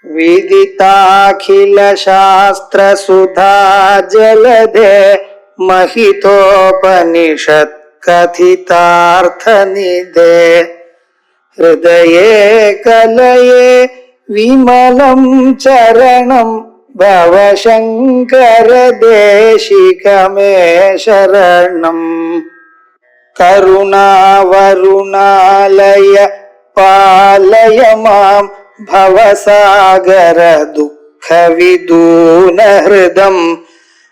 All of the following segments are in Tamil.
विदिताखिल शास्त्र सुधा जलधे महितोपनिषत् कथितार्थ निधे हृदये कलये विमलं चरणं भवशंकर देशिकमे शरणम् करुणावरुणालय पालय मां भवसागर दुःख विदून हृदं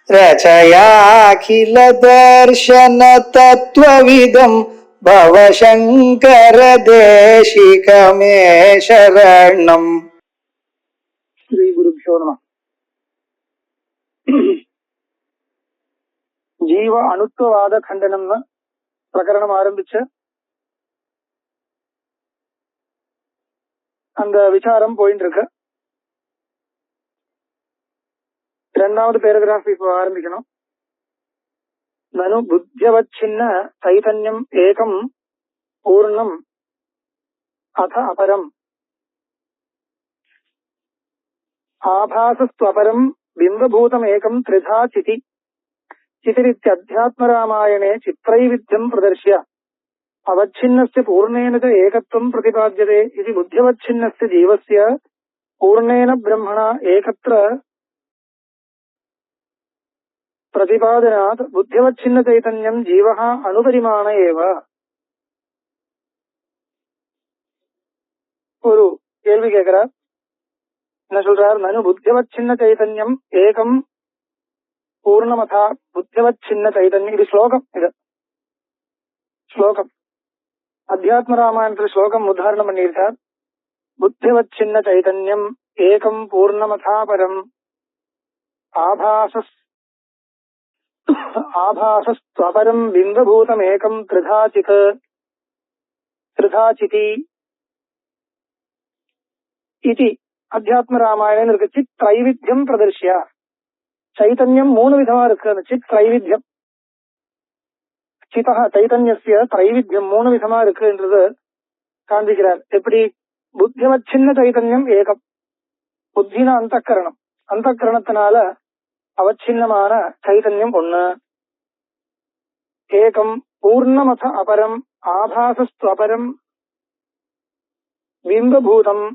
रचयाखिल दर्शन तत्त्वविदं भवशंकर देशिकमे शरणम्. श्री गुरुभ्यो नमः. ஜீவ அணுத்துவவாத கண்டனம்னு பிரகரணம் ஆரம்பிச்சு அந்த விசாரம் போயிட்டு இருக்கு. இரண்டாவது பேராகிராஃப் இப்போ ஆரம்பிக்கணும். நனு புத்தியவச்சின்ன சைதன்யம் ஏகம் பூர்ணம் அத அபரம் ஆபாசஸ்வபரம் பிம்பபூதம் ஏகம் த்ரிதா சிதி चितिरित्यध्यात्मरामायणे चित्रैविध्यं प्रदर्श्य अवच्छिन्नस्य पूर्णेन च एकत्वं प्रतिपाद्यते इति बुद्ध्यवच्छिन्नस्य जीवस्य पूर्णेन ब्रह्मणा एकत्र प्रतिपादनात् बुद्ध्यवच्छिन्न चैतन्यं जीवः अणुपरिमाण एव. ஒரு கேள்வி கேட்கிறார். என்ன சொல்றார்? நனு புத்தியவச்சின்ன சைதன்யம் ஏகம் பூர்ணமதா புத்தியவச்சின்ன சைதன்யம். இது ஸ்லோகம். இது ஸ்லோகம் அத்தியாத்ம ராமாயணத்துல ஸ்லோகம் உதாரணம் பண்ணியிருக்கார். புத்தியவச்சின்ன சைதன்யம் ஏகம் பூர்ணமதா பரம் ஆபாசஸ்வபரம் பிம்பபூதம் ஏகம் த்ரிதாசிதி இது அத்தியாத்ம ராமாயணம் இருக்கு. சித் திரைவித்தியம் பிரதர்ஷியா. சைதன்யம் மூணு விதமா இருக்கு. அந்த சித் திரைவித்தியம் சிதா சைதன்யசிய திரைவித்தியம் மூணு விதமா இருக்கு என்றது காண்பிக்கிறார். எப்படி? புத்தியவச்சின்ன சைதன்யம் ஏகம். புத்தினா அந்தக்கரணம். அந்தக்கரணத்தினால அவச்சின்னமான சைதன்யம் ஒண்ணு. ஏகம் பூர்ணமத அபரம் ஆபாசஸ்வபரம் பிம்பபூதம்.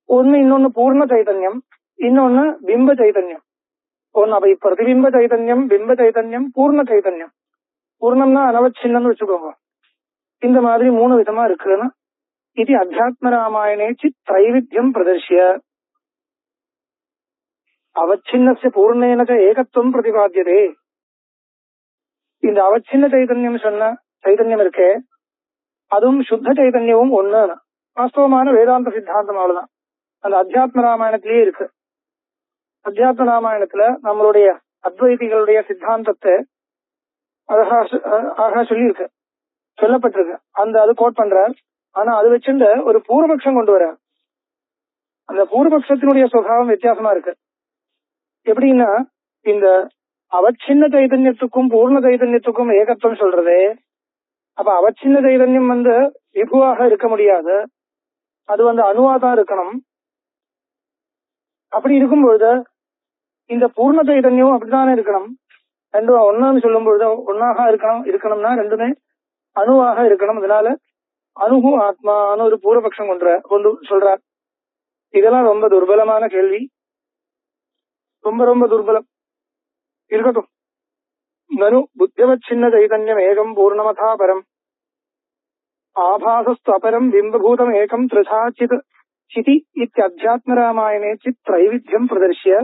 ஒன்னு இன்னொன்னு பூர்ண சைதன்யம், இன்னொன்னு பிம்ப சைதன்யம். ஒன்னு அப்ப பிரதிபிம்ப சைதன்யம், பிம்ப சைதன்யம், பூர்ண சைதன்யம். பூர்ணம்னா அனவச்சின்னு வச்சுக்கோங்க. இந்த மாதிரி மூணு விதமா இருக்குன்னா இது அத்தியாத்ம ராமாயணே சித் திரைவித்தியம் பிரதர்ஷிய அவச்சின்னஸ்ய பூர்ணேன ஏகத்துவம் பிரதிபாத்தியதே. இந்த அவச்சின்ன சைதன்யம் சொன்ன சைதன்யம் இருக்கே, அதுவும் சுத்த சைதன்யமும் ஒண்ணு. வாஸ்தவமான வேதாந்த சித்தாந்தம் அவ்வளவுதான். அந்த அத்தியாத்ம ராமாயணத்திலேயே இருக்கு. அத்தியாத்ம ராமாயணத்துல நம்மளுடைய அத்வைதிகளுடைய சித்தாந்தத்தை அழகா சொல்லியிருக்கு, சொல்லப்பட்டிருக்கு. அது கோட் பண்றார். ஆனா அது வச்சுட்டு ஒரு பூர்வபக்ஷம் கொண்டு வர. அந்த பூர்வபக்ஷத்தினுடைய சுபாவம் வித்தியாசமா இருக்கு. எப்படின்னா, இந்த அவச்சின்ன சைதன்யத்துக்கும் பூர்ண சைதன்யத்துக்கும் ஏகத்துவம் சொல்றதே. அப்ப அவச்சின்ன சைதன்யம் விபுவாக இருக்க முடியாது, அது அணுவாதான் இருக்கணும். அப்படி இருக்கும்பொழுது இந்த பூர்ண சைதன்யம் அப்படித்தானே இருக்கணும். ரெண்டும் ஒன்னு சொல்லும் பொழுது ஒன்னாக இருக்கணும்னா ரெண்டுமே அணுவாக இருக்கணும். அதனால அணுகு ஆத்மான்னு ஒரு பூர்வபக்ஷம் கொண்டு சொல்றார். இதெல்லாம் ரொம்ப துர்பலமான கேள்வி. ரொம்ப ரொம்ப துர்பலம். இருக்கட்டும். நனு புத்தியவச்சின்ன சைதன்யம் ஏகம் பூர்ணமதா பரம் ஆபாசஸ்வபரம் பிம்பபூதம் ஏகம் த்ரிதாசித் சிதி இத்தியத்யாத்ம ராமாயணே சித் திரைவித்தியம் பிரதர்ஷ்ய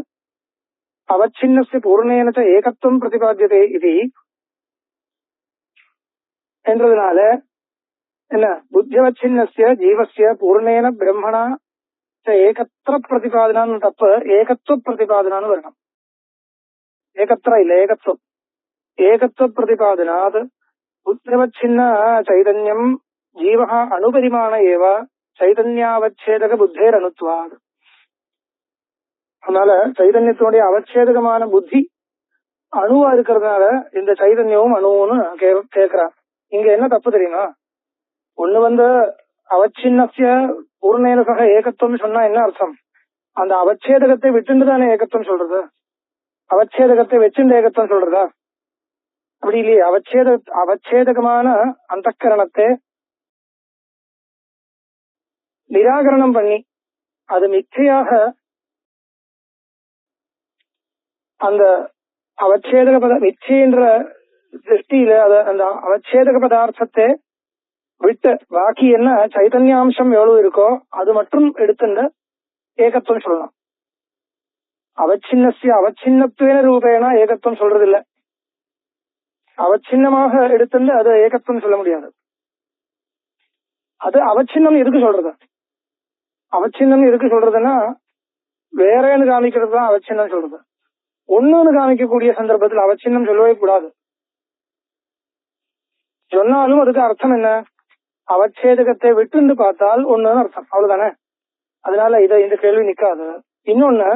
அவச்சின்னஸ்ய பூர்ணேன ஏகத்துவம் பிரதிபாத்தியதே இது என்றதுனால என்ன, புத்தியவச்சின்னஸ்ய ஜீவஸ்ய பூர்ணேன பிரம்மணா ஏகத்திர பிரதிபாதனான்னு தப்பு, ஏகத்துவ பிரதிபாதனான்னு வரணும். ஏகத்திர இல்ல, ஏகத்துவம். ஏகத்துவ பிரதிபாதனாத் புத்தியவச்சின்ன சைதன்யம் ஜீவஹ அணுபரிமாண ஏவ சைதன்யாவச்சேதக புத்தேர் அணுத்வாத். அதனால சைதன்யத்தினுடைய அவச்சேதகமான புத்தி அணுவா இருக்கிறதுனால இந்த சைதன்யமும் அணுன்னு கேட்கிறான். இங்க என்ன தப்பு தெரியுமா? ஒண்ணு அவச்சின்னஸ்ய பூர்ணேன சக ஏகத்துவம் சொன்னா என்ன அர்த்தம்? அந்த அவச்சேதகத்தை விட்டுண்டு தானே ஏகத்துவம் சொல்றது. அவச்சேதகத்தை வச்சுண்டு ஏகத்துவம் சொல்றதா? அப்படி இல்லையே. அவச்சேதகமான அந்தக்கரணத்தை நிராகரணம் பண்ணி அது மிச்சையாக அந்த அவச்சேதக மிச்சைன்ற திருஷ்டியில அந்த அவச்சேதக பதார்த்தத்தை விட்டு பாக்கி என்ன சைதன்யாம்சம் எவ்வளவு இருக்கோ அது மட்டும் எடுத்துட்டு ஏகத்துவம் சொல்லலாம். அவச்சின்னத்துவேன ரூபேனா ஏகத்துவம் சொல்றது இல்ல. அவச்சின்னமாக எடுத்துட்டு அது ஏகத்துவம் சொல்ல முடியாது. அது அவச்சின்னம் எதுக்கு சொல்றது? அவச்சின்னம் எதுக்கு சொல்றதுன்னா வேறேன்னு காமிக்கிறது தான் அவச்சின்னம் சொல்றது. ஒண்ணுன்னு காமிக்கக்கூடிய சந்தர்ப்பத்தில் அவச்சின்னம் சொல்லவே கூடாது. சொன்னாலும் அதுக்கு அர்த்தம் என்ன? அவச்சேதகத்தை விட்டுன்னு பார்த்தால் ஒண்ணுன்னு அர்த்தம், அவ்வளவுதானே. அதனால இந்த கேள்வி நிக்காது. இன்னொன்னு,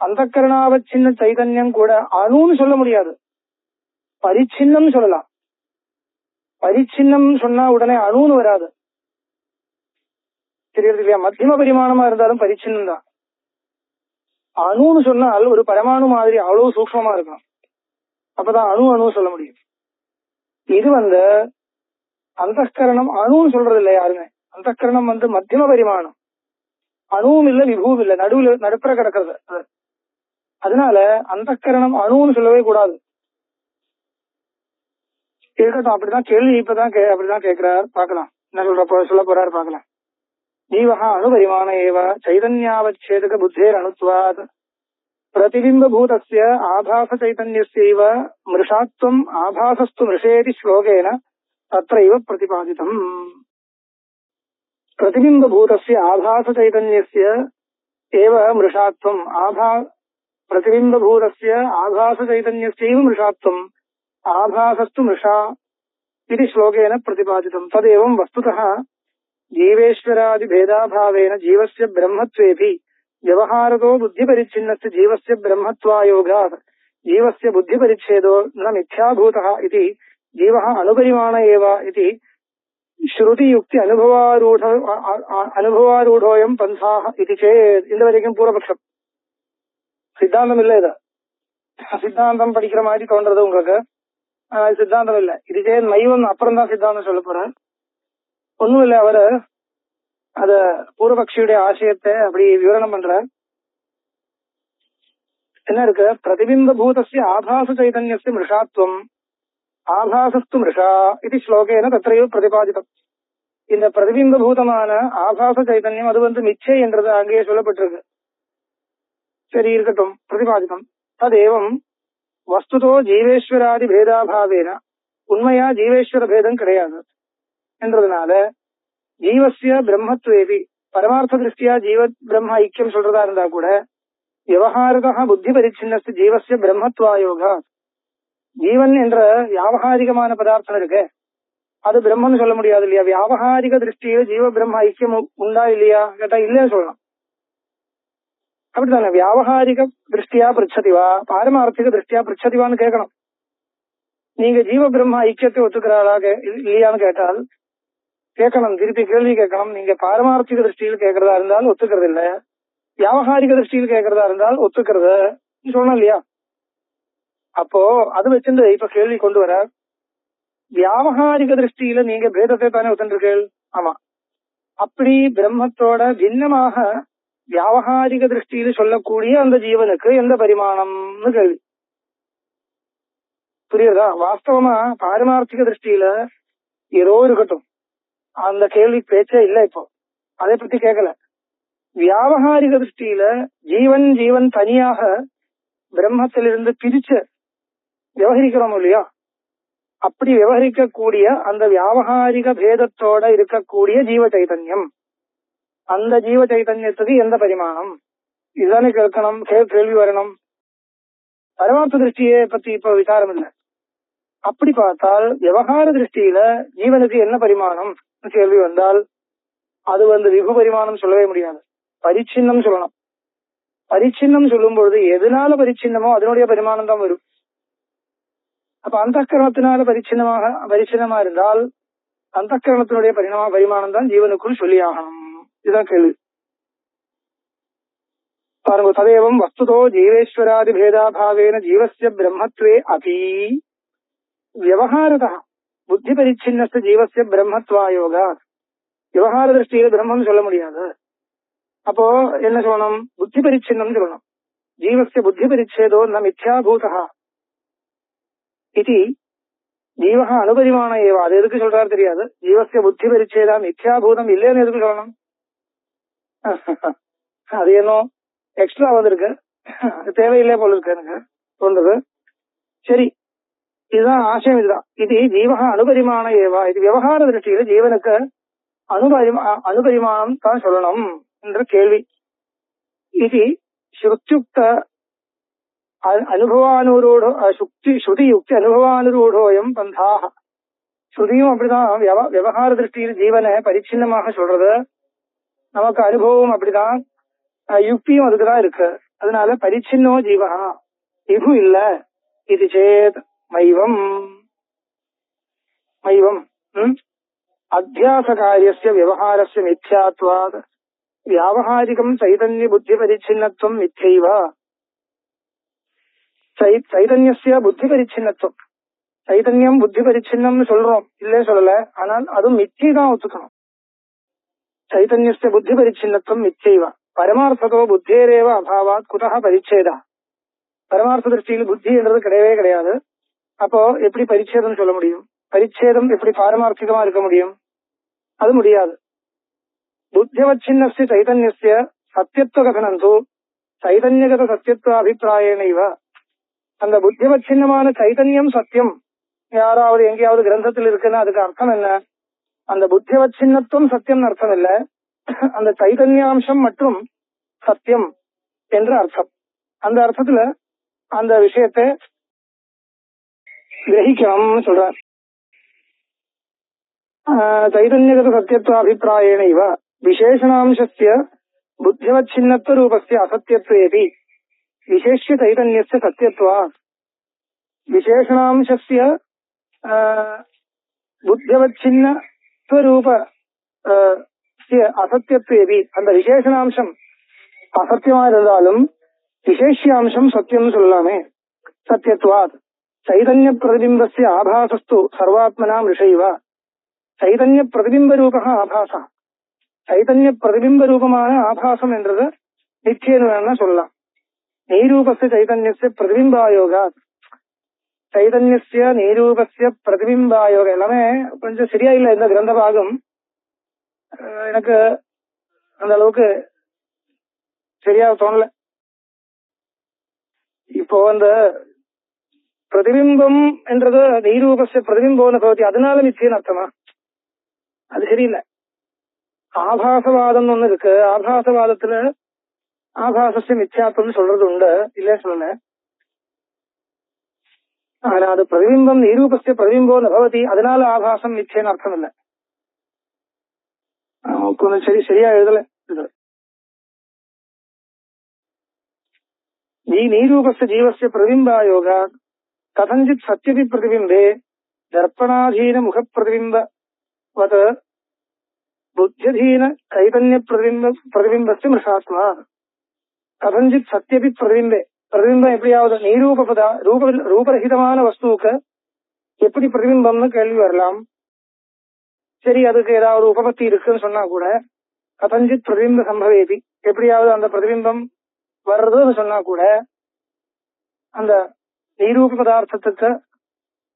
அந்தக்கரணாவச்சின்ன சைதன்யம் கூட அணுன்னு சொல்ல முடியாது, பரிச்சின்னம் சொல்லலாம். பரிச்சின்னம் சொன்னா உடனே அணுன்னு வராது, தெரியுது இல்லையா? மத்தியம பரிமாணமா இருந்தாலும் பரிச்சின்னம் தான். அணுன்னு சொன்னால் ஒரு பரமாணு மாதிரி அவ்வளவு சூக்ஷ்மமா இருக்கும், அப்பதான் அணு சொல்ல முடியும். இது அந்தக்கரணம் அணுன்னு சொல்றது இல்லை யாருமே. அந்தக்கரணம் மத்தியம பரிமாணம், அணுவும் இல்ல விபுவும் இல்ல, நடுப்புற கிடக்கிறது. அதனால அந்தக்கரணம் அணுன்னு சொல்லவே கூடாது. இருக்கட்டும், அப்படிதான் கேள்வி அப்படிதான் கேட்கிறார். பார்க்கலாம் என்ன சொல்ல போறாரு பார்க்கலாம். ஜீவஹா அணுபரிமாண ஏவ சைதன்யாவச்சேதக புத்தேர் அணுத்வாத் பிரதிபிம்பூதஸ்ய ஆபாச சைதன்யஸ்யைவ மிருஷாத்வம் ஆபாசஸ்து மிருஷேதி ஸ்லோகேன தத்ரைவ பிரதிபாதிதம். பிரதிபிம்பூதஸ்ய ஆபாச சைதன்யஸ்ய ஏவ மிருஷாத்வம் பிரதிபிம்பூதஸ்ய ஆபாச சைதன்யஸ்யைவ மிருஷாத்வம் ஆபாசஸ்து மிருஷா இது ஸ்லோகேன பிரதிபாதிதம். ததேவம் வஸ்துதः जीवेश्वरादि भेदाभावेन जीवस्य ब्रह्मत्वेपि व्यवहारतो बुद्धिपरिच्छिन्नस्य जीवस्य ब्रह्मत्वायोगात् जीवस्य बुद्धिपरिच्छेदो न मिथ्याभूतः इति जीवः अनुपरिमाण एव इति श्रुतियुक्ति अनुभवारूढोऽयं पन्थाः इति चेत् இந்த வரைக்கும் பூர்வபக்ஷம். சித்தாந்தம் இல்ல, இது சித்தாந்தம் படிக்கிற மாதிரி தோன்றது உங்களுக்கு. சித்தாந்தம் இல்ல இது. சேத் நைவம் அப்புறம் தான் சித்தாந்தம் சொல்ல போறேன். ஒண்ணும் இல்ல, அவரு அத பூர்வபக்ஷியுடைய ஆசயத்தை அப்படி விவரணம் பண்ற. என்ன இருக்கு? பிரதிபிம்ப பூதஸ்ய ஆபாச சைதன்யஸ்ய மிருஷாத்வம் ஆபாசஸ்து மிருஷா இது ஸ்லோகேன தத்ரைவ பிரதிபாதிதம். இந்த பிரதிபிம்ப பூதமான ஆபாச சைதன்யம் அது மிச்சை என்றது அங்கேயே சொல்லப்பட்டிருக்கு. சரி, இருக்கட்டும், பிரதிபாதிதம். ததேவம் வஸ்துதோ ஜீவேஸ்வராதி பேதாபாவேன, உண்மையா ஜீவேஸ்வர பேதம் கிடையாது என்றதுனால ஜீவசிய பிரம்மத்வேபி, பரமார்த்த திருஷ்டியா ஜீவ பிரம்ம ஐக்கியம் சொல்றதா இருந்தா கூட விவகாரதா புத்தி பரிச்சின்னஸ்து ஜீவசிய பிரம்மத்வாயோகா, ஜீவன் என்ற வியாவகாரிகமான பதார்த்தம் இருக்கு, அது பிரம்மன்னு சொல்ல முடியாது இல்லையா? வியாவகாரிக திருஷ்டியில ஜீவ பிரம்ம ஐக்கியம் உண்டா இல்லையா கேட்டா இல்லைன்னு சொல்லலாம். அப்படித்தானே? வியாவகாரிக திருஷ்டியா பிரிச்சதிவா பாரமார்த்திக திருஷ்டியா பிரிச்சதிவான்னு கேட்கணும். நீங்க ஜீவ பிரம்ம ஐக்கியத்தை ஒத்துக்கிறாளா இல்லையான்னு கேட்டால் கேட்கணும், திருப்பி கேள்வி கேட்கணும். நீங்க பாரமார்த்திக திருஷ்டியில் கேட்கறதா இருந்தால் ஒத்துக்கிறது இல்ல, வியாவகாரிக திருஷ்டியில் கேட்கறதா இருந்தால் ஒத்துக்கிறது சொல்லணும் இல்லையா? அப்போ அது வச்சிருந்து இப்ப கேள்வி கொண்டு வர, வியாவகாரிக திருஷ்டியில நீங்க பேதத்தை தானே ஒத்துருக்கீள். ஆமா, அப்படி பிரம்மத்தோட பின்னமாக வியாவகாரிக திருஷ்டியில சொல்லக்கூடிய அந்த ஜீவனுக்கு எந்த பரிமாணம்னு கேள்வி. புரியுதா? வாஸ்தவமா பாரமார்த்திக திருஷ்டியில ஏதோ இருக்கட்டும், அந்த கேள்வி பேச்சே இல்ல, இப்போ அதை பத்தி கேட்கல. வியாவகாரிக திருஷ்டியில ஜீவன் தனியாக பிரம்மத்திலிருந்து பிரிச்சு விவகரிக்கிறோம் இல்லையா? அப்படி விவகரிக்கக்கூடிய அந்த வியாவகாரிக பேதத்தோட இருக்கக்கூடிய ஜீவ சைதன்யம், அந்த ஜீவ சைதன்யத்துக்கு எந்த பரிமாணம், இதுதானே கேட்கணும், கேள்வி வரணும். பரமார்த்த திருஷ்டியை பத்தி இப்ப விசாரம் இல்லை. அப்படி பார்த்தால் விவகார திருஷ்டியில ஜீவனுக்கு என்ன பரிமாணம் கேள்வி வந்தால் அது விபு பரிமாணம் சொல்லவே முடியாது, பரிச்சின்னம் சொல்லணும். பரிச்சின்னம் சொல்லும் பொழுது எதனால பரிச்சின்னமோ அதனுடைய பரிமாணம் தான் வரும். அப்ப அந்த கரணத்தினால பரிச்சின்னமா இருந்தால் அந்த கரணத்தினுடைய பரிமாணம் தான் ஜீவனுக்குள் சொல்லி ஆகணும். இதுதான் கேள்வி. பாருங்க, ததேவம் வஸ்துதோ ஜீவேஸ்வராதி பேதாபாவேன ஜீவஸ்ய பிரம்மத்வே அபி விவகாரதா புத்தி பரிச்சின்னஸ்த ஜீவஸ்ய பிரம்மத்வாயோகா. விவகார திருஷ்டியில பிரம்மம் சொல்ல முடியாது. அப்போ என்ன சொல்லணும்? புத்தி பரிச்சின்னம் சொல்லணும். ஜீவஸ்ய புத்தி பரிச்சேதோ ந மித்யாபூதா இது ஜீவக அனுபரிமான ஏவா. அது எதுக்கு சொல்றாரு தெரியாது. ஜீவஸ்ய புத்தி பரிச்சேதா மித்யாபூதம் இல்லைன்னு எதுக்கு சொல்லணும்? அது ஏனோ எக்ஸ்ட்ரா வந்திருக்கு, தேவையில்லை போல இருக்கு எனக்கு தோன்றது. சரி, இதுதான் ஆசயம். இதுதான் இது ஜீவக அனுபரிமான ஏவா. இது விவகார திருஷ்டியில ஜீவனுக்கு அனுபரிமானம் தான் சொல்லணும் என்ற கேள்வி. இது ஸ்ருத்யுக்த அனுபவானுரூடோ ஸ்ருதி யுக்தி அனுபவானுரூடோயம் பந்தாக. ஸ்ருதியும் அப்படிதான் விவகார திருஷ்டியில் ஜீவனை பரிச்சின்னமாக சொல்றது. நமக்கு அனுபவம் அப்படிதான், யுக்தியும் அதுக்குதான் இருக்கு. அதனால பரிச்சின்னோ ஜீவகா இது இல்ல. இது சேத் மைவம் மைவம் அத்தியாச காரியஸ்ய விவகாரஸ்ய மித்யாத்வாத் வியாவகாரிகம் சைதன்ய புத்தி பரிச்சின்னத்துவம் மித்யைவ. சைதன்யஸ்ய புத்தி பரிச்சின்னத்துவம், சைதன்யம் புத்தி பரிச்சின்னம்னு சொல்றோம், இல்லே சொல்லல. ஆனால் அதுவும் மித்யை தான் ஒத்துக்கணும். சைதன்யஸ்ய புத்தி பரிச்சின்னத்துவம் மித்யைவ. பரமார்த்ததோ புத்தேரேவ அபாவாத் குதஹ பரிச்சேதா. பரமார்த்த திருஷ்டியில் புத்தி என்றது கிடையவே கிடையாது. அப்போ எப்படி பரிச்சேதம் சொல்ல முடியும்? பரிச்சேதம் எப்படி பாரமார்த்திகமா இருக்க முடியும்? அது முடியாது. புத்தியவச்சின்னஸ்ய சைதன்யஸ்ய சத்தியத்துவ கதனந்து சைதன்யகத சத்தியத்துவ அபிப்பிராயணைவ. அந்த புத்தியவச்சின்னமான சைதன்யம் சத்தியம் யாராவது எங்கேயாவது கிரந்தத்தில் இருக்குன்னா அதுக்கு அர்த்தம் என்ன? அந்த புத்தியவச்சின்னத்துவம் சத்தியம் அர்த்தம் இல்ல, அந்த சைதன்யாம்சம் மற்றும் சத்தியம் என்ற அர்த்தம். அந்த அர்த்தத்துல அந்த விஷயத்தை கிரகிக்கணும்னு சொல்றார். சைதன்யகத சத்தியத்துவ அபிப்பிராயேண இவ விசேஷணாம்சஸ்ய புத்தியவச்சின்னத்துவ ரூபஸ்ய அசத்தியத்வேபி விசேஷ்ய சைதன்யஸ்ய சத்தியத்வா. விசேஷணாம்சஸ்ய புத்தியவச்சின்னத்துவ ரூப அசத்தியத்வேபி, அந்த விசேஷணாம்சம் அசத்தியமா இருந்தாலும் விசேஷ்யாம்சம் சத்தியம் சொல்லலாமே. சத்தியத்வாத் சைதன்ய பிரதிபிம்பஸ்ய ஆபாசஸ்து சர்வாத்மனாம் ரிஷைவ. சைதன்ய பிரதிபிம்ப ரூப ஆபாசா. சைதன்ய பிரதிபிம்ப ரூபமான ஆபாசம் என்றது நிச்சயம் வேணா சொல்லலாம். நெய்ரூபஸ்ய சைதன்யஸ்ய பிரதிபிம்பாயோகா. சைதன்யஸ்ய நெய்ரூபஸ்ய பிரதிபிம்பாயோக எல்லாமே கொஞ்சம் சரியா இல்ல. இந்த கிரந்த பாகம் எனக்கு அந்த அளவுக்கு சரியா தோணல. இப்போ அந்த பிரதிபிம்பம் என்றது நெய்ரூபஸ்ய பிரதிபிம்போன்னு பகுதி, அதனால நிச்சயம் அர்த்தமா? அது சரியில்லை. ஆபாசவாதம் ஒண்ணு இருக்கு. ஆபாசவாதத்துல ஆபாசஸ்ய மித்யாத்வம் சொல்றது உண்டு, இல்ல சொல்லல. ஆனா அது பிரதிபிம்பம் நெய்ரூபஸ்ய பிரதிபிம்போ நபவதி, அதனால ஆபாசம் மிச்சேன்னு அர்த்தம் இல்ல. கொஞ்சம் சரியா எழுதல. நெய்ரூபஸ்ய ஜீவஸ்ய பிரதிபிம்பாயோகா கதஞ்சித் சத்யபி பிரதிபிம்பே தர்ப்பணாதீன முக பிரதிபிம்பவத் புத்தியதீன சைதன்ய பிரதிபிம்பஸ்ய மிருஷாத்மா. கதஞ்சித் சத்யபி பிரதிபிம்பே, பிரதிபிம்பம் எப்படியாவது நெய்ரூபதா ரூபரகிதமான வஸ்துவுக்கு எப்படி பிரதிபிம்பம்னு கேள்வி வரலாம். சரி, அதுக்கு ஏதாவது உபபத்தி இருக்குன்னு சொன்னா கூட கதஞ்சித் பிரதிபிம்ப சம்பவேதி, எப்படியாவது அந்த பிரதிபிம்பம் வர்றதுன்னு சொன்னா கூட அந்த நெய்ரூப பதார்த்தத்துக்கு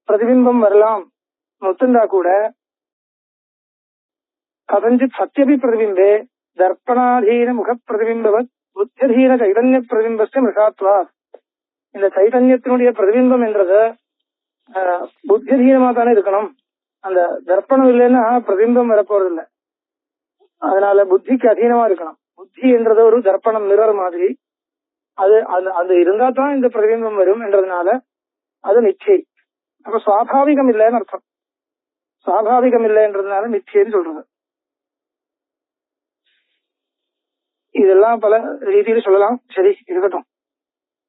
பிரதிபிம்பம் வரலாம் ஒத்துண்டா கூட கதஞ்சித் சத்யபி பிரதிபிம்பே தர்ப்பணாதீன முக பிரதிபிம்பவத் புத்தியதீன சைதன்ய பிரதிபிம்பஸ்ய மிருஷாத்வா. இந்த சைதன்யத்தினுடைய பிரதிபிம்பம் என்றது புத்தியதீனமா தானே இருக்கணும். அந்த தர்ப்பணம் இல்லைன்னா பிரதிபிம்பம் வரப்போறது இல்லை. அதனால புத்திக்கு அதீனமா இருக்கணும். புத்தி என்றது ஒரு தர்ப்பணம், மிரர் மாதிரி. அது இருந்தா தான் இந்த பிரதிபிம்பம் வரும் என்றதுனால அது நிச்சை. அப்ப சுவாபாவிகம் இல்லைன்னு அர்த்தம். சுவாபாவிகம் இல்லைன்றதுனால நிச்சயம்னு சொல்றது. இதெல்லாம் பல ரீதியில் சொல்லலாம். சரி, இருக்கட்டும்.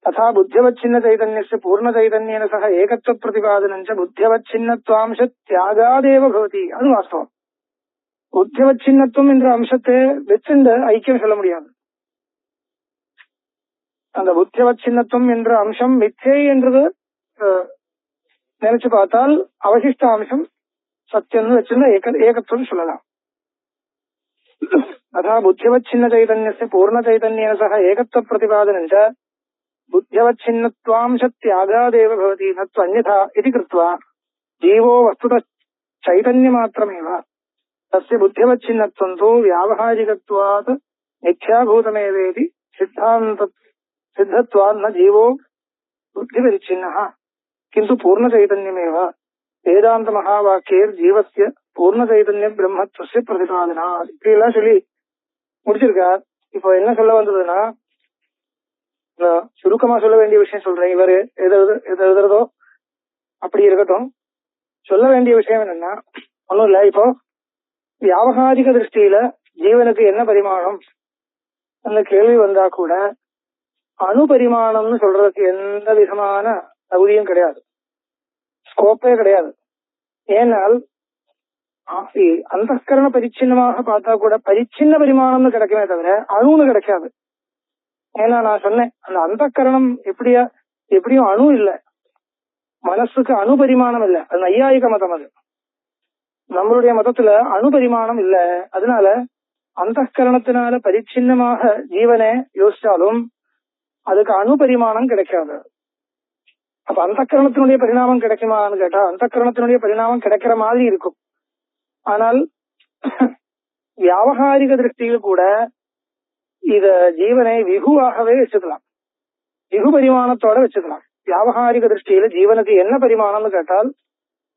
ததா புத்தியவச்சின்ன சைதன்யஸ்ய பூர்ண சைதன்யேன சக ஏகத்துவ பிரதிபாதனஞ்ச புத்தியவச்சின்னத்வாம்ச தியாகாதேவ பவதி. அது வாஸ்தவம். புத்தியவச்சின்னத்துவம் என்ற அம்சத்தை வச்சுண்டு ஐக்கியம் சொல்ல முடியாது. அந்த புத்தியவத் சின்னத்துவம் என்ற அம்சம் மிச்சை என்றது நினைச்சு பார்த்தால் அவசிஷ்ட அம்சம் சத்தியம் வச்சிருந்தா ஏகத்துவம் சொல்லலாம். तथा बुद्ध्यवच्छिन्न चैतन्यस्य पूर्ण चैतन्येन सह एकत्व प्रतिपादनं च बुद्ध्यवच्छिन्नत्वांशत्यागादेव भवति न त्वन्यथा इति कृत्वा जीवो वस्तुतः चैतन्यमात्रमेव तस्य बुद्ध्यवच्छिन्नत्वं तु व्यावहारिकत्वात् मिथ्याभूतमेवेति सिद्धत्वात् न जीवो बुद्धिपरिच्छिन्नः किन्तु पूर्ण चैतन्यमेव वेदांत महावाक्येर जीवस्य पूर्ण चैतन्य ब्रह्मत्वस्य प्रतिपादना இப்படி எல்லாம் சொல்லி முடிச்சிருக்கார். இப்போ என்ன சொல்ல வந்ததுன்னா, சுருக்கமா சொல்ல வேண்டிய விஷயம் சொல்றேன். இவரு எழுதுறதோ அப்படி இருக்கட்டும். சொல்ல வேண்டிய விஷயம் என்னன்னா, ஒன்னும் இல்ல. இப்போ வியாவகாரிக திருஷ்டியில ஜீவனுக்கு என்ன பரிமாணம் அந்த கேள்வி வந்தா கூட அணுபரிமாணம்னு சொல்றதுக்கு எந்த விதமான தகுதியும் கிடையாது, ஸ்கோப்பே கிடையாது. ஏனால் அந்தஸ்கரண பரிச்சின்னமாக பார்த்தா கூட பரிச்சின்ன பரிமாணம்னு கிடைக்குமே தவிர அணுன்னு கிடைக்காது. ஏன்னா நான் சொன்னேன், அந்த அந்தக்கரணம் எப்படியும் அணு இல்ல, மனசுக்கு அணு பரிமாணம் இல்ல. அது நையாயிக மதம். அது நம்மளுடைய மதத்துல அணு பரிமாணம் இல்ல. அதனால அந்தக்கரணத்தினால பரிச்சின்னமாக ஜீவனை யோசிச்சாலும் அதுக்கு அணு பரிமாணம் கிடைக்காது. அப்ப அந்தக்கரணத்தினுடைய பரிணாமம் கிடைக்குமான்னு கேட்டா அந்தக்கரணத்தினுடைய பரிணாமம் கிடைக்கிற மாதிரி இருக்கும். ஆனால் வியாவகாரிக திருஷ்டியில் கூட இத ஜீவனை விகுவாகவே வச்சுக்கலாம், விகு பரிமாணத்தோட வச்சுக்கலாம். வியாவகாரிக திருஷ்டியில ஜீவனுக்கு என்ன பரிமாணம்னு கேட்டால்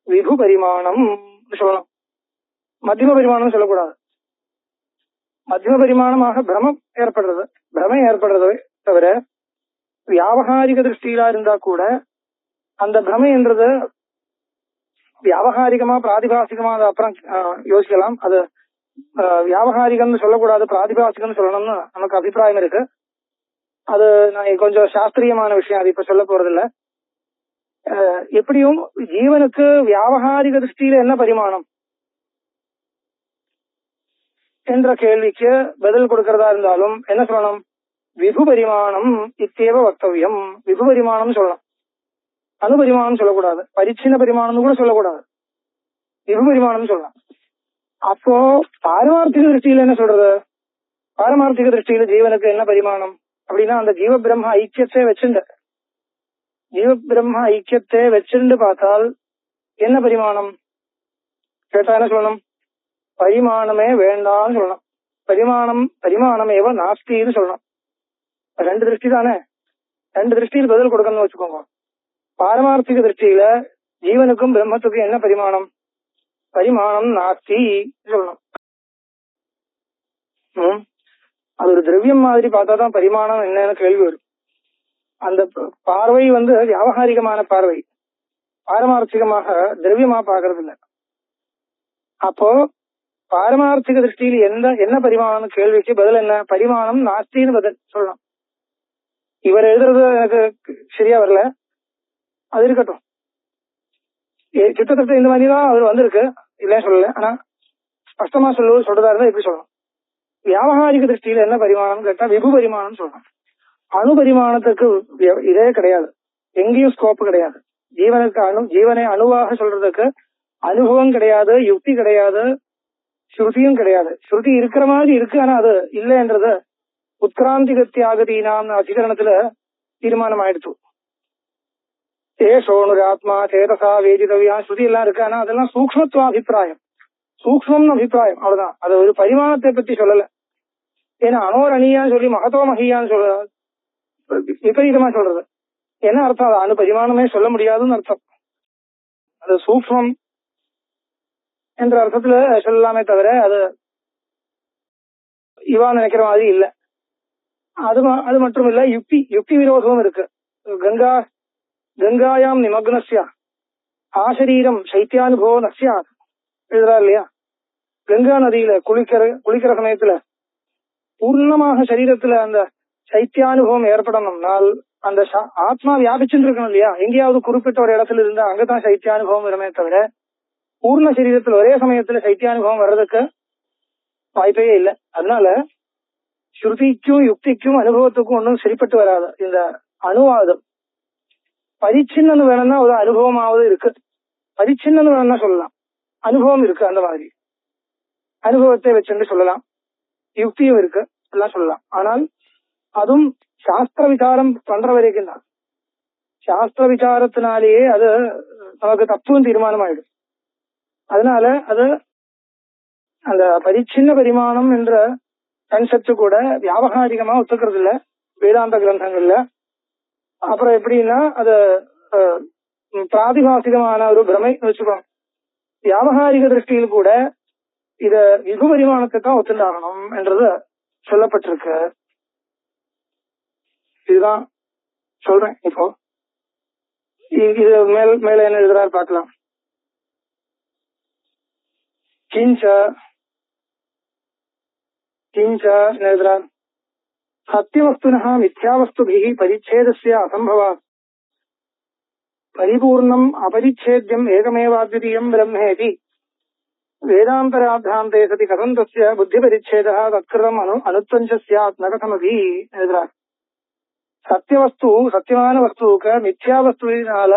விகு பரிமாணம் சொல்லலாம், மத்தியம பரிமாணம் சொல்லக்கூடாது. மத்தியம பரிமாணமாக பிரமம் ஏற்படுறதை தவிர வியாவகாரிக திருஷ்டியிலா இருந்தா கூட அந்த பிரமை என்றது வியாவகாரிகமா பிராதிபாசிகமா அது அப்புறம் யோசிக்கலாம். அது வியாவகாரிகம்னு சொல்லக்கூடாது, பிராதிபாசிகம்னு சொல்லணும்னு நமக்கு அபிப்பிராயம் இருக்கு. அது நான் கொஞ்சம் சாஸ்திரியமான விஷயம், அது இப்ப சொல்ல போறது இல்ல. எப்படியும் ஜீவனுக்கு வியாவகாரிக திருஷ்டியில என்ன பரிமாணம் என்ற கேள்விக்கு பதில் கொடுக்கறதா இருந்தாலும் என்ன சொல்லணும், விபு பரிமாணம் இத்தேவ வக்தவியம். விபு பரிமாணம் சொல்லணும், அணுபரிமாணம் சொல்லக்கூடாது, பரிச்சின்ன பரிமாணம் கூட சொல்லக்கூடாது, விபு பரிமாணம் சொல்லலாம். அப்போ பாரமார்த்திக திருஷ்டியில என்ன சொல்றது, பாரமார்த்திக திருஷ்டியில ஜீவனுக்கு என்ன பரிமாணம் அப்படின்னா அந்த ஜீவ பிரம்ம ஐக்கியத்தை வச்சுண்டு பார்த்தால் என்ன பரிமாணம் கேட்டா என்ன சொல்லணும், பரிமாணமே வேண்டாம்னு சொல்லணும். பரிமாணமேவ நாஸ்தின்னு சொல்லணும். ரெண்டு திருஷ்டி தானே, ரெண்டு திருஷ்டியில் பதில் கொடுக்கணும்னு வச்சுக்கோங்க. பாரமார்த்திக திருஷ்டியில ஜீவனுக்கும் பிரம்மத்துக்கும் என்ன பரிமாணம், பரிமாணம் நாஸ்தி சொல்லணும். அது ஒரு திரவியம் மாதிரி பார்த்தாதான் பரிமாணம் என்னன்னு கேள்வி வரும். அந்த பார்வை வியாவகாரிகமான பார்வை, பாரமார்த்திகமாக திரவியமா பாக்குறது இல்ல. அப்போ பாரமார்த்திக திருஷ்டியில் என்ன பரிமாணம் கேள்விக்கு பதில் என்ன, பரிமாணம் நாஸ்தின்னு பதில் சொல்லணும். இவர் எழுதுறது எனக்கு சரியா வரல, அது இருக்கட்டும். கிட்டத்தட்ட இந்த மாதிரிதான் அவர் வந்திருக்கு, இல்லைன்னு சொல்லல. ஆனா ஸ்பஷ்டமா சொல்றதா இருந்தா எப்படி சொல்லணும், வியாவகாரிக திருஷ்டியில என்ன பரிமாணம் கேட்டா விபு பரிமாணம் சொல்லணும். அணு பரிமாணத்துக்கு இதே கிடையாது, எங்கேயும் ஸ்கோப் கிடையாது. ஜீவனை அணுவாக சொல்றதுக்கு அனுபவம் கிடையாது, யுக்தி கிடையாது, ஸ்ருதியும் கிடையாது. ஸ்ருதி இருக்கிற மாதிரி இருக்கு, ஆனா அது இல்லைன்றது உத்கிராந்தி கத்தியாகதீனாம் அதிகரணத்துல தீர்மானம் ஆயிடுச்சு. ஏஷோனுராத்மா சேதசா வேதிதவியா ஸ்ருதி எல்லாம் இருக்கு, ஆனா அதெல்லாம் சூக்ஷ்மத்துவாபிப்பிராயம், சூக்ஷ்மம்னு அபிப்பிராயம், அவ்வளவுதான். அது ஒரு பரிமாணத்தை பத்தி சொல்லல. ஏன்னா அனோர் அணியான்னு சொல்லி மகத்தோ மகியான்னு சொல்ற விபரீதமா சொல்றது என்ன அர்த்தம், அது அணு பரிமாணமே சொல்ல முடியாதுன்னு அர்த்தம். அது சூக்ஷ்மம் என்ற அர்த்தத்துல சொல்லலாமே தவிர அது இவா நினைக்கிற மாதிரி இல்ல. அது மட்டும் இல்ல, யுக்தி விரோதமும் இருக்கு. கங்காயாம் நிமக்னஸ்யா ஆசரீரம் சைத்தியானுபவ நஸ்யா எழுதுறா இல்லையா. கங்கா நதியில குளிக்கிற சமயத்துல பூர்ணமாக சரீரத்துல அந்த சைத்தியானுபவம் ஏற்படணும்னால் அந்த ஆத்மா வியாபிச்சுட்டு இருக்கணும் இல்லையா. எங்கேயாவது குறிப்பிட்ட ஒரு இடத்துல இருந்தா அங்கதான் சைத்தியானுபவம் வருமே தவிர பூர்ண சரீரத்துல ஒரே சமயத்துல சைத்தியானுபவம் வர்றதுக்கு வாய்ப்பே இல்லை. அதனால ஸ்ருதிக்கும் யுக்திக்கும் அனுபவத்துக்கும் ஒன்றும் சரிப்பட்டு வராது இந்த அணுவாதம். பரிச்சின்னு வேணும்னா ஒரு அனுபவமாவது இருக்கு, பரிச்சின்னு வேணும்னா சொல்லலாம், அனுபவம் இருக்கு, அந்த மாதிரி அனுபவத்தை வச்சுட்டு சொல்லலாம், யுக்தியும் இருக்கு, எல்லாம் சொல்லலாம். ஆனால் அதுவும் சாஸ்திர விசாரம் பண்ற வரைக்கும் தான். சாஸ்திர விசாரத்தினாலேயே அது நமக்கு தத்துவம் தீர்மானம் ஆயிடும். அதனால அது அந்த பரிச்சின்ன பரிமாணம் என்ற கன்செப்ட் கூட வியாபகாரிகமா ஒத்துக்கிறது இல்ல வேதாந்த கிரந்தங்கள்ல. அப்புறம் எப்படின்னா அது பிராதிபாசிகமான ஒரு பிரமை வச்சுக்கோங்க. வியாபகாரிக திருஷ்டியில் கூட இத விகு பரிமாணத்துக்கு ஒத்துண்டாகணும் என்றது சொல்லப்பட்டிருக்கு. இதுதான் சொல்றேன். இப்போ இது மேல என்ன எழுதுறாரு பார்க்கலாம். கிஞ்ச எழுதுறார் சத்தியவஸ்துனः மித்யாவஸ்துபிः பரிச்சேதஸ்ய அசம்பவாத் பரிபூர்ணம் அபரிச்சேத்யம் ஏகமேவாத்விதீயம் பிரம்மேதி வேதாந்தராத்தாந்தே சதி கதம் தஸ்ய புத்தி பரிச்சேதः தத்கிருதம் அனுத்வஞ்ச ஸ்யாத் ந கதமபி எழுதுறார். சத்தியவஸ்து சத்தியமான வஸ்துவுக்கு மித்யா வஸ்துவினால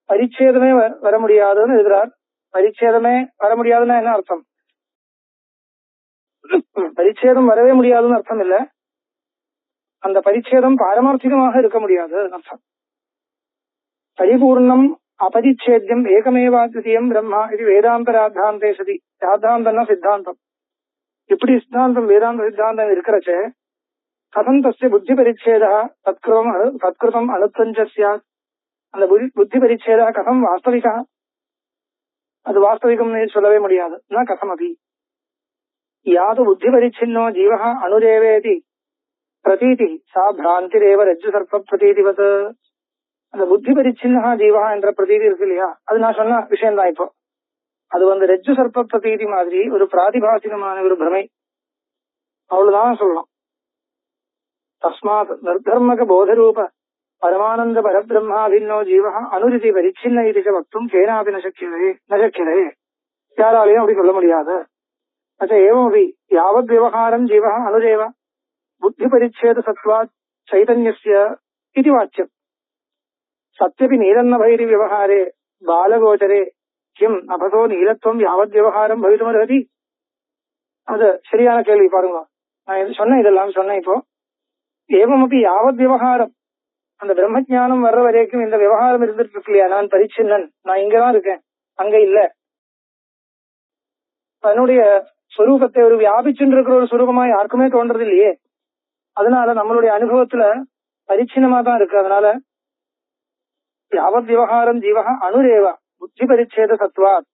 பரிச்சேதமே வர முடியாதுன்னு எழுதுறார். பரிச்சேதமே வர முடியாதுன்னா என்ன அர்த்தம்? பரிச்சேதம் வரவே முடியாதுன்னு அர்த்தம் இல்ல, அந்த பரிச்சேதம் பாரமார்த்திகமாக இருக்க முடியாது அர்த்தம். பரிபூர்ணம் அபரிச்சேத்யம் ஏகமேவாத்விதீயம் பிரம்மா இது வேதாந்தராத்தாந்தே சதி. ராத்தாந்தம்னா சித்தாந்தம். இப்படி சித்தாந்தம் வேதாந்த சித்தாந்தம் இருக்கிறச்சே கதம் தஸ்ய புத்தி பரிச்சேதா தத்கிருதம் அனுத்வஞ்ச ஸ்யாத். அந்த புத்தி பரிச்சேதா கதம் வாஸ்தவிகா, அது வாஸ்தவிகம் சொல்லவே முடியாது. ந கதமபி யாது புத்தி பரிச்சின்னோ ஜீவஹ அனுரேவேதி பிரதீதி சா பிராந்திரேவ ரஜ்ஜு சர்ப்ப பிரதீதிவத். அந்த புத்தி பரிச்சின்னா ஜீவஹா என்ற பிரதீதி இருக்கு இல்லையா, அது நான் சொன்ன விஷயம்தான். இப்போ அது ரஜ்ஜு சர்ப்ப பிரதீதி மாதிரி ஒரு பிராதிபாசிகமான ஒரு பிரமை, அவ்வளவுதான் சொல்லலாம். தஸ்மாத் நிர்தர்மக போதரூப பரமானந்த பரபிரம்மாபின்னோ ஜீவஹ அனுரிதி பரிச்சின்ன இது வக்தும் கேனாபி நசக்கியதே. யாராலையும் அப்படி சொல்ல முடியாது. அச்ச ஏவமபி யாவத் விவகாரம் ஜீவஹ அனுரேவ புத்தி பரிச்சேத சத்வாத் சைதன்யஸ்ய இது வாச்சியம். சத்யபி நீலன்ன பைரி விவகாரே பாலகோச்சரே கிம் அபதோ நீலத்துவம் யாவத் விவகாரம் பவிதுமர்ஹதி. அது சரியான கேள்வி பாருங்க. நான் சொன்னேன், இதெல்லாம் சொன்னேன். இப்போ ஏவமபி யாவத் விவகாரம், அந்த பிரம்மஜானம் வர்ற வரைக்கும் இந்த விவகாரம் இருந்துட்டு இருக்கு இல்லையா, நான் பரிச்சின்னன், நான் இங்கதான் இருக்கேன், அங்க இல்ல. தன்னுடைய ஸ்வரூபத்தை ஒரு வியாபிச்சுட்டு இருக்கிற ஒரு சுரூபமா யாருக்குமே தோன்றது இல்லையே. அதனால நம்மளுடைய அனுபவத்துல பரிச்சின்னமா தான் இருக்கு. அதனால யாவத் விவகாரம் ஜீவஹ அனுரேவா புத்தி பரிச்சேத சத்வாத்.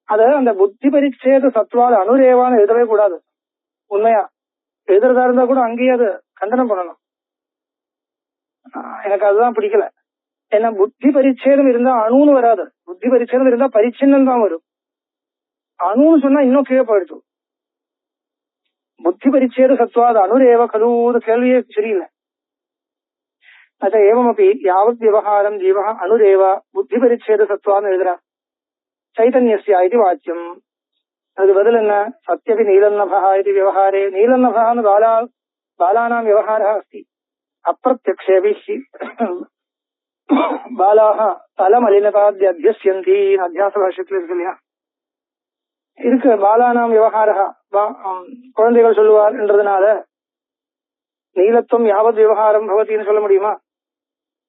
அத அந்த புத்தி பரிச்சேத சத்வாத் அனுரேவான்னு எழுதவே கூடாது. உண்மையா எழுதுறதா இருந்தா கூட அங்கேயே அது கண்டனம் பண்ணணும். எனக்கு அதுதான் பிடிக்கல. ஏன்னா புத்தி பரிச்சேதம் இருந்தா அணுன்னு வராது, புத்தி பரிச்சேதம் இருந்தா பரிச்சின்னம் தான் வரும். அணுன்னு சொன்னா இன்னும் கீழே போயிடுச்சு. புத்தி பரிச்சேத சத்வாத் அனுரேவ கலூது கேள்வியே சரியில்லை. அச்ச ஏவமபி யாவத் விவகாரம் ஜீவஹ அனுரேவ புத்தி பரிச்சேத சத்வான்னு எழுதுறா சைதன்யஸ்ய இது வாச்சியம். அது பதில் என்ன? சத்யபி நீலன்னபா இது விவகாரே. நீலன்னபான்னு பாலானாம் விவகாரः अस्ति. அப்பிரத்யக்ஷேபி பாலாக தலமலினதாத்யஸ்யந்தி அத்தியாச பாஷ்யத்துல இருக்கு இல்லையா, இருக்கு. பாலானாம் விவகாரः குழந்தைகள் சொல்லுவார் என்றதுனால நீலத்துவம் யாவத் விவகாரம் பவத்தின்னு சொல்ல முடியுமா?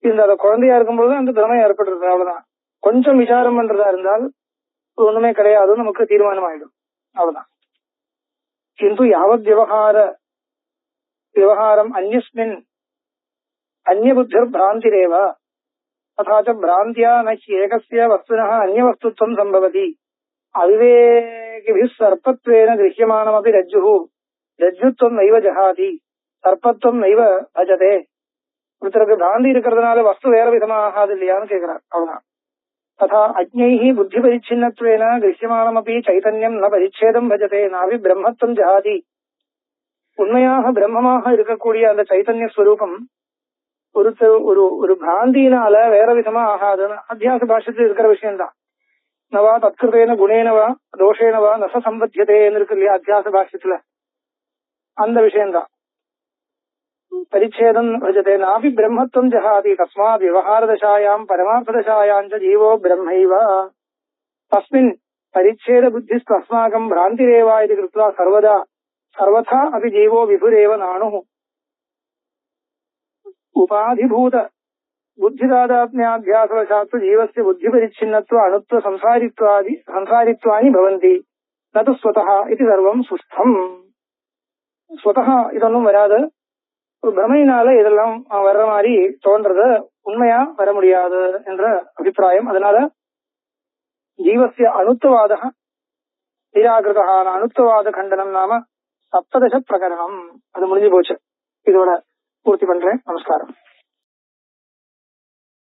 இந்த குழந்தையா இருக்கும்போது அந்த திறமை ஏற்படுறது, அவ்வளவுதான். கொஞ்சம் விசாரம் பண்றதா இருந்தால் ஒண்ணுமே கிடையாது, நமக்கு தீர்மானம் ஆயிடும், அவ்வளவுதான். கிந்து யாவத் விவகாரம் அந்யஸ்மின் அந்நிய புத்திர் பிராந்திரேவ ததாச்ச பிராந்தியா ஏகஸ்ய வஸ்துனः அந்நியவஸ்துத்வம் சம்பவதி. அவிவேகிபிः சர்ப்பத்வேன கிருஹ்யமானமபி ரஜ்ஜுஹு ரஜ்ஜுத்வம் நைவ ஜஹாதி சர்ப்பத்வம் நைவ பஜதே. ஒருத்தருக்கு பிராந்தி இருக்கிறதுனால வஸ்து வேற விதமா ஆகாது இல்லையான்னு கேட்கிறார். அவ்வளவுதான். ததா அஜ்ஞைஹி புத்தி பரிச்சின்னத்வேன கிருஹ்யமானமபி சைதன்யம் ந பரிச்சேதம் பஜதே நாபி பிரம்மத்வம் ஜஹாதி. உண்மையாக பிரம்மமாக இருக்கக்கூடிய அந்த சைதன்ய ஸ்வரூபம் ஒரு பிராந்தியினால வேற விதமா ஆகாதுன்னு அத்தியாச பாஷ்யத்தில் இருக்கிற விஷயம்தான். நவா தத்கிருதேன குணேனவா தோஷேனவா நச சம்பத்தியதேன்னு இருக்கு இல்லையா அத்தியாச பாஷ்யத்துல. அந்த விஷயம்தான். परिच्छेदं भजते नापि ब्रह्मत्वं जहाति तस्मात् व्यवहारदशायां परमार्थदशायां च जीवो ब्रह्मैव तस्मिन् परिच्छेदबुद्धिस्त्वस्माकं भ्रान्तिरेव इति कृत्वा सर्वथा अपि जीवो विभुरेव नानुः उपाधिभूत बुद्धिदादात्म्याभ्यासवशात् जीवस्य बुद्धिपरिच्छिन्नत्व अणुत्व संसारित्वानि भवन्ति न तु स्वतः इति सर्वं सुस्थम्. स्वतः இதொன்னும் வராது, ஒரு பிரமையினால இதெல்லாம் வர்ற மாதிரி தோன்றது, உண்மையா வர முடியாது என்ற அபிப்பிராயம். அதனால ஜீவசிய அணுத்துவாத நிராகிருதான அணுத்துவாத கண்டனம் நாம 17 பிரகரணம் அது முடிஞ்சு போச்சு. இதோட பூர்த்தி பண்றேன். நமஸ்காரம்.